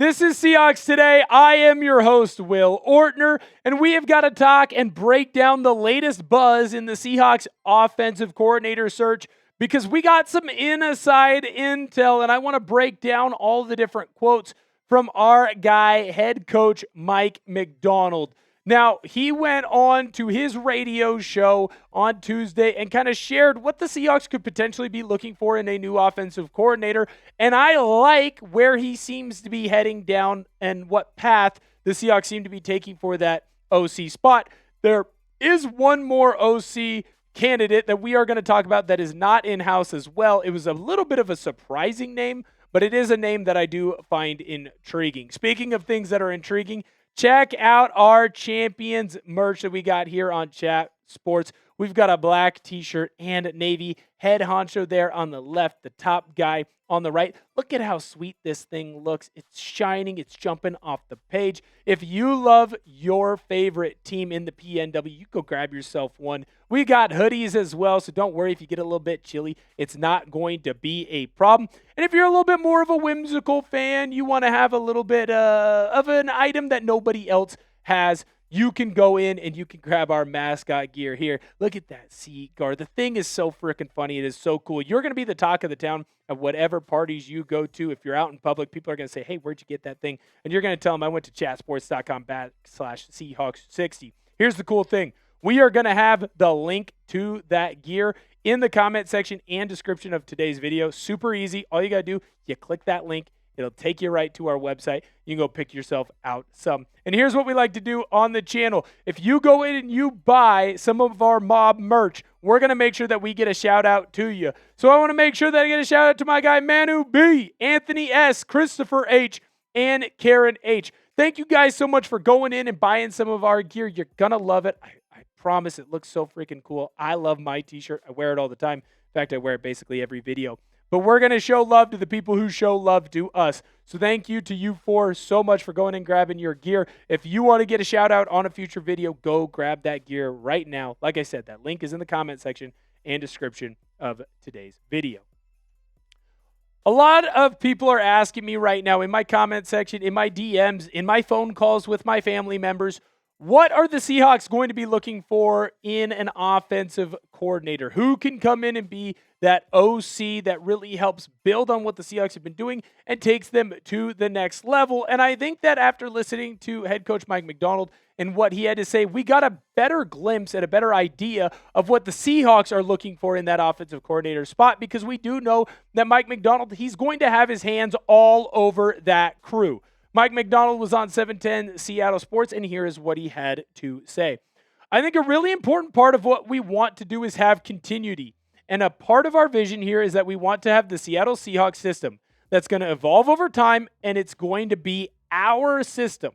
This is Seahawks Today. I am your host, Will Ortner, and we have got to talk and break down the latest buzz in the Seahawks offensive coordinator search because we got some inside intel, and I want to break down all the different quotes from our guy, head coach Mike Macdonald. Now, he went on to his radio show on Tuesday and kind of shared what the Seahawks could potentially be looking for in a new offensive coordinator, and I like where he seems to be heading down and what path the Seahawks seem to be taking for that OC spot. There is one more OC candidate that we are going to talk about that is not in-house as well. It was a little bit of a surprising name, but it is a name that I do find intriguing. Speaking of things that are intriguing, check out our Champions merch that we got here on Chat Sports. We've got a black t-shirt and navy head honcho there on the left, the top guy on the right. Look at how sweet this thing looks. It's shining. It's jumping off the page. If you love your favorite team in the PNW, you go grab yourself one. We got hoodies as well, so don't worry if you get a little bit chilly. It's not going to be a problem. And if you're a little bit more of a whimsical fan, you want to have a little bit of an item that nobody else has, you can go in and you can grab our mascot gear here. Look at that seat guard. The thing is so freaking funny. It is so cool. You're going to be the talk of the town of whatever parties you go to. If you're out in public, people are going to say, hey, where'd you get that thing? And you're going to tell them, I went to chatsports.com/Seahawks60. Here's the cool thing. We are going to have the link to that gear in the comment section and description of today's video. Super easy. All you got to do, you click that link. It'll take you right to our website. You can go pick yourself out some. And here's what we like to do on the channel. If you go in and you buy some of our mob merch, we're going to make sure that we get a shout out to you. So I want to make sure that I get a shout out to my guy Manu B, Anthony S, Christopher H, and Karen H. Thank you guys so much for going in and buying some of our gear. You're going to love it. I promise it looks so freaking cool. I love my t-shirt. I wear it all the time. In fact, I wear it basically every video. But we're going to show love to the people who show love to us. So thank you to you four so much for going and grabbing your gear. If you want to get a shout out on a future video, go grab that gear right now. Like I said, that link is in the comment section and description of today's video. A lot of people are asking me right now in my comment section, in my DMs, in my phone calls with my family members, what are the Seahawks going to be looking for in an offensive coordinator? Who can come in and be that OC that really helps build on what the Seahawks have been doing and takes them to the next level? And I think that after listening to head coach Mike Macdonald and what he had to say, we got a better glimpse and a better idea of what the Seahawks are looking for in that offensive coordinator spot, because we do know that Mike Macdonald, he's going to have his hands all over that crew. Mike Macdonald was on 710 Seattle Sports, and here is what he had to say. I think a really important part of what we want to do is have continuity. And a part of our vision here is that we want to have the Seattle Seahawks system that's going to evolve over time, and it's going to be our system.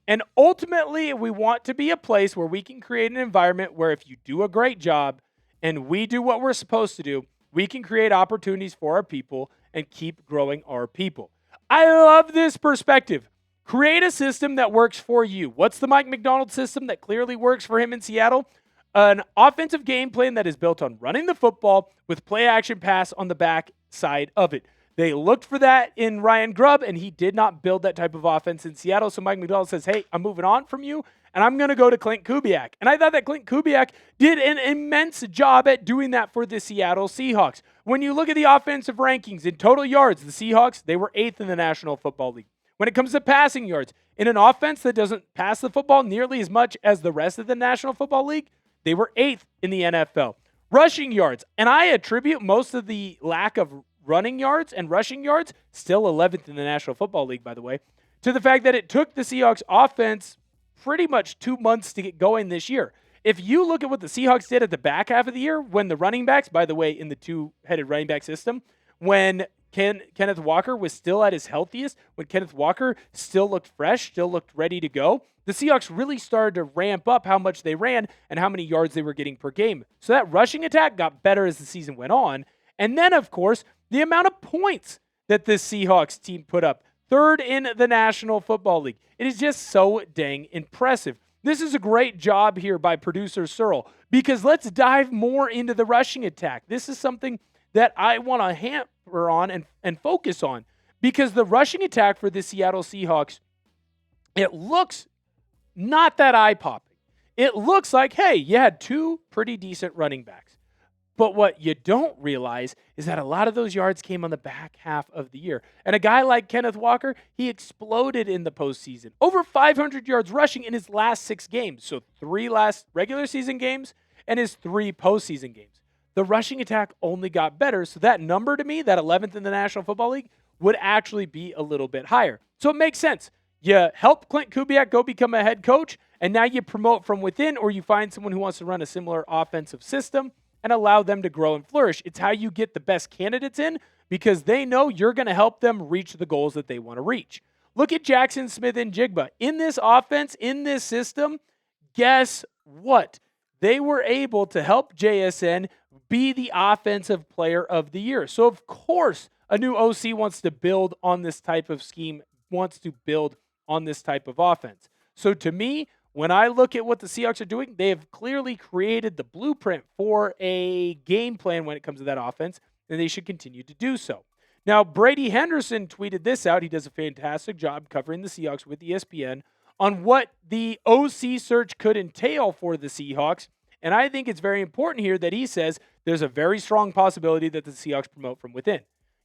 And ultimately, we want to be a place where we can create an environment where if you do a great job and we do what we're supposed to do, we can create opportunities for our people and keep growing our people. I love this perspective. Create a system that works for you. What's the Mike Macdonald system that clearly works for him in Seattle? An offensive game plan that is built on running the football with play action pass on the back side of it. They looked for that in Ryan Grubb, and he did not build that type of offense in Seattle. So Mike Macdonald says, hey, I'm moving on from you, and I'm going to go to Klint Kubiak. And I thought that Klint Kubiak did an immense job at doing that for the Seattle Seahawks. When you look at the offensive rankings in total yards, the Seahawks, they were 8th in the National Football League. When it comes to passing yards, in an offense that doesn't pass the football nearly as much as the rest of the National Football League, they were 8th in the NFL. Rushing yards, and I attribute most of the lack of running yards and rushing yards, still 11th in the National Football League, by the way, to the fact that it took the Seahawks offense pretty much 2 months to get going this year. If you look at what the Seahawks did at the back half of the year, when the running backs, by the way, in the two-headed running back system, when Kenneth Walker was still at his healthiest, when Kenneth Walker still looked fresh, still looked ready to go, the Seahawks really started to ramp up how much they ran and how many yards they were getting per game. So that rushing attack got better as the season went on. And then, of course, the amount of points that this Seahawks team put up, 3rd in the National Football League. It is just so dang impressive. This is a great job here by producer Searle, because let's dive more into the rushing attack. This is something that I want to hamper on and focus on, because the rushing attack for the Seattle Seahawks, it looks not that eye-popping. It looks like, hey, you had two pretty decent running backs. But what you don't realize is that a lot of those yards came on the back half of the year. And a guy like Kenneth Walker, he exploded in the postseason. Over 500 yards rushing in his last 6 games. So 3 last regular season games and his 3 postseason games. The rushing attack only got better. So that number to me, that 11th in the National Football League, would actually be a little bit higher. So it makes sense. You help Klint Kubiak go become a head coach, and now you promote from within, or you find someone who wants to run a similar offensive system and allow them to grow and flourish. It's how you get the best candidates in, because they know you're going to help them reach the goals that they want to reach. Look at Jackson Smith and Jigba. In this offense, in this system, guess what? They were able to help JSN be the offensive player of the year. So, of course, a new OC wants to build on this type of scheme, wants to build on this type of offense. So, to me, when I look at what the Seahawks are doing, they have clearly created the blueprint for a game plan when it comes to that offense, and they should continue to do so. Now, Brady Henderson tweeted this out. He does a fantastic job covering the Seahawks with ESPN on what the OC search could entail for the Seahawks. And I think it's very important here that he says there's a very strong possibility that the Seahawks promote from within.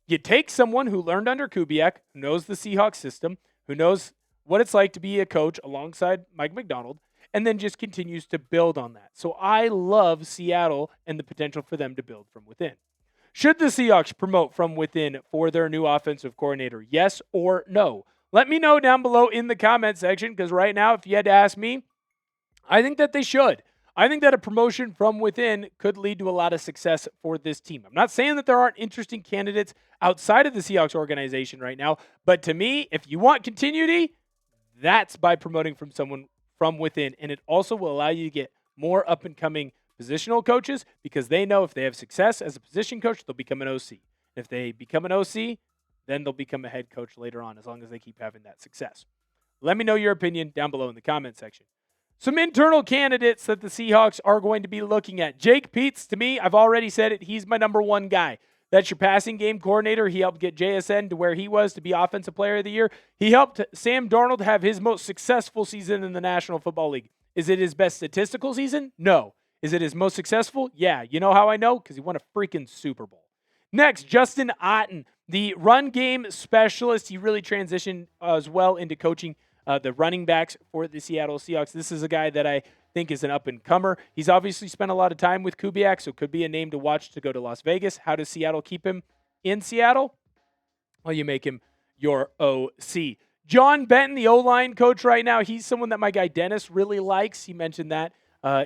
You take someone who learned under Kubiak, who knows the Seahawks system, who knows what it's like to be a coach alongside Mike Macdonald, and then just continues to build on that. So I love Seattle and the potential for them to build from within. Should the Seahawks promote from within for their new offensive coordinator? Yes or no? Let me know down below in the comment section, because right now, if you had to ask me, I think that they should. I think that a promotion from within could lead to a lot of success for this team. I'm not saying that there aren't interesting candidates outside of the Seahawks organization right now, but to me, if you want continuity, that's by promoting from someone from within. And it also will allow you to get more up-and-coming positional coaches, because they know if they have success as a position coach, they'll become an OC. If they become an OC, then they'll become a head coach later on, as long as they keep having that success. Let me know your opinion down below in the comment section. Some internal candidates that the Seahawks are going to be looking at. Jake Peetz, to me, I've already said it, he's my number one guy. That's your passing game coordinator. He helped get JSN to where he was to be Offensive Player of the Year. He helped Sam Darnold have his most successful season in the National Football League. Is it his best statistical season? No. Is it his most successful? Yeah. You know how I know? Because he won a freaking Super Bowl. Next, Justin Outten, the run game specialist. He really transitioned as well into coaching the running backs for the Seattle Seahawks. This is a guy that I think is an up-and-comer. He's obviously spent a lot of time with Kubiak, so could be a name to watch to go to Las Vegas. How does Seattle keep him in Seattle? Well, you make him your OC. John Benton, the O-line coach right now, he's someone that my guy Dennis really likes. He mentioned that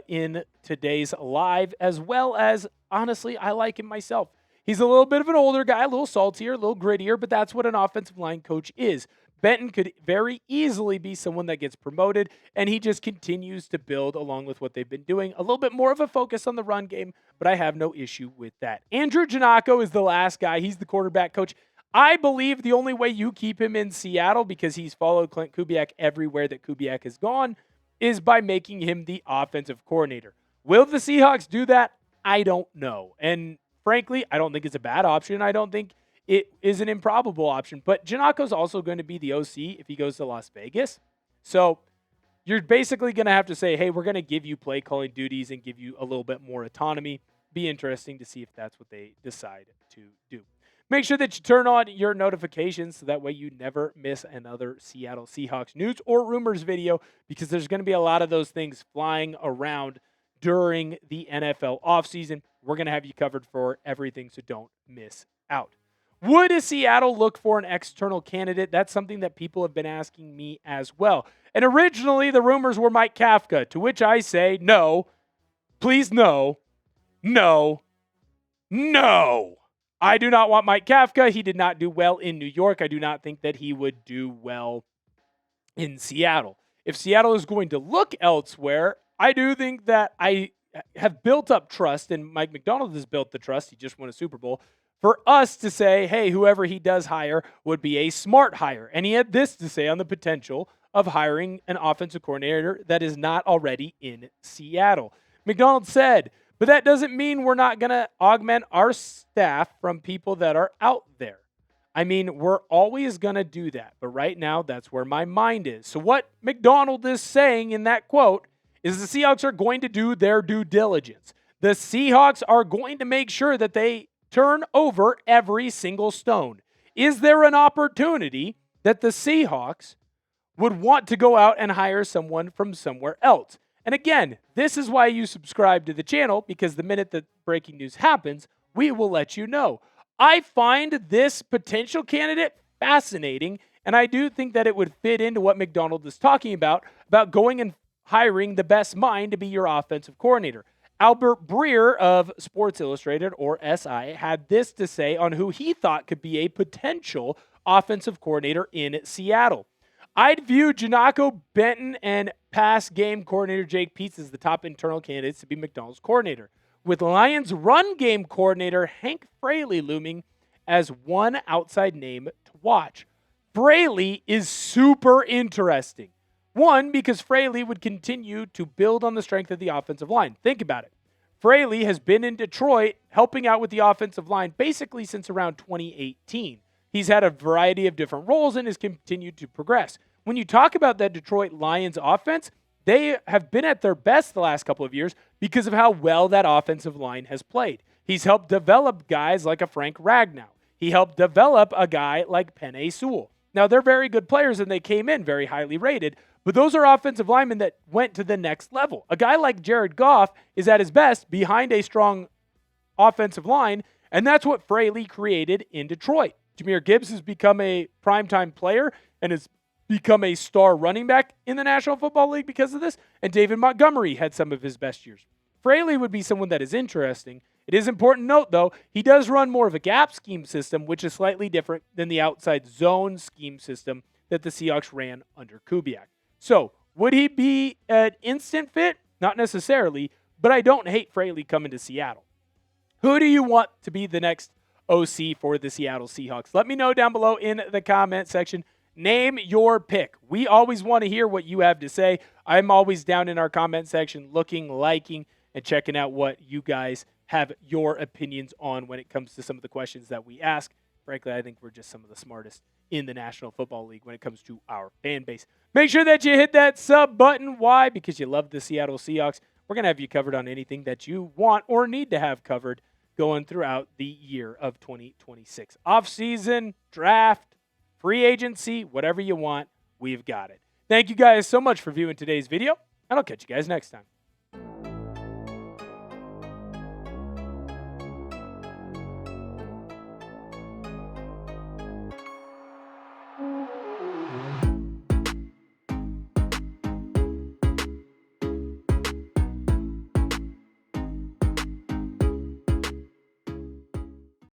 in today's live, as well as, honestly, I like him myself. He's a little bit of an older guy, a little saltier, a little grittier, but that's what an offensive line coach is. Benton could very easily be someone that gets promoted, and he just continues to build along with what they've been doing. A little bit more of a focus on the run game, but I have no issue with that. Andrew Janocko is the last guy. He's the quarterback coach. I believe the only way you keep him in Seattle, because he's followed Klint Kubiak everywhere that Kubiak has gone, is by making him the offensive coordinator. Will the Seahawks do that? I don't know. And frankly, I don't think it's a bad option. I don't think it is an improbable option. But Janocko's also going to be the OC if he goes to Las Vegas. So you're basically going to have to say, hey, we're going to give you play calling duties and give you a little bit more autonomy. Be interesting to see if that's what they decide to do. Make sure that you turn on your notifications so that way you never miss another Seattle Seahawks news or rumors video, because there's going to be a lot of those things flying around during the NFL offseason. We're going to have you covered for everything, so don't miss out. Would Seattle look for an external candidate? That's something that people have been asking me as well. And originally, the rumors were Mike Kafka, to which I say, no, please no, no, no. I do not want Mike Kafka. He did not do well in New York. I do not think that he would do well in Seattle. If Seattle is going to look elsewhere, I do think that I have built up trust, and Mike Macdonald has built the trust. He just won a Super Bowl. For us to say, hey, whoever he does hire would be a smart hire. And he had this to say on the potential of hiring an offensive coordinator that is not already in Seattle. Macdonald said, but that doesn't mean we're not going to augment our staff from people that are out there. I mean, we're always going to do that. But right now, that's where my mind is. So what Macdonald is saying in that quote is the Seahawks are going to do their due diligence. The Seahawks are going to make sure that they turn over every single stone. Is there an opportunity that the Seahawks would want to go out and hire someone from somewhere else? And again, this is why you subscribe to the channel, because the minute that breaking news happens, we will let you know. I find this potential candidate fascinating, and I do think that it would fit into what Macdonald is talking about going and hiring the best mind to be your offensive coordinator. Albert Breer of Sports Illustrated, or SI, had this to say on who he thought could be a potential offensive coordinator in Seattle. I'd view Janocko, Benton, and pass game coordinator Jake Peetz as the top internal candidates to be Macdonald's coordinator, with Lions run game coordinator Hank Fraley looming as one outside name to watch. Fraley is super interesting. One, because Fraley would continue to build on the strength of the offensive line. Think about it. Fraley has been in Detroit helping out with the offensive line basically since around 2018. He's had a variety of different roles and has continued to progress. When you talk about that Detroit Lions offense, they have been at their best the last couple of years because of how well that offensive line has played. He's helped develop guys like a Frank Ragnow. He helped develop a guy like Penei Sewell. Now, they're very good players and they came in very highly rated, but those are offensive linemen that went to the next level. A guy like Jared Goff is at his best behind a strong offensive line, and that's what Fraley created in Detroit. Jahmyr Gibbs has become a primetime player and has become a star running back in the National Football League because of this, and David Montgomery had some of his best years. Fraley would be someone that is interesting. It is important to note, though, he does run more of a gap scheme system, which is slightly different than the outside zone scheme system that the Seahawks ran under Kubiak. So, would he be an instant fit? Not necessarily, but I don't hate Fraley coming to Seattle. Who do you want to be the next OC for the Seattle Seahawks? Let me know down below in the comment section. Name your pick. We always want to hear what you have to say. I'm always down in our comment section looking, liking, and checking out what you guys have your opinions on when it comes to some of the questions that we ask. Frankly, I think we're just some of the smartest in the National Football League when it comes to our fan base. Make sure that you hit that sub button. Why? Because you love the Seattle Seahawks. We're going to have you covered on anything that you want or need to have covered going throughout the year of 2026. Off-season, draft, free agency, whatever you want, we've got it. Thank you guys so much for viewing today's video, and I'll catch you guys next time.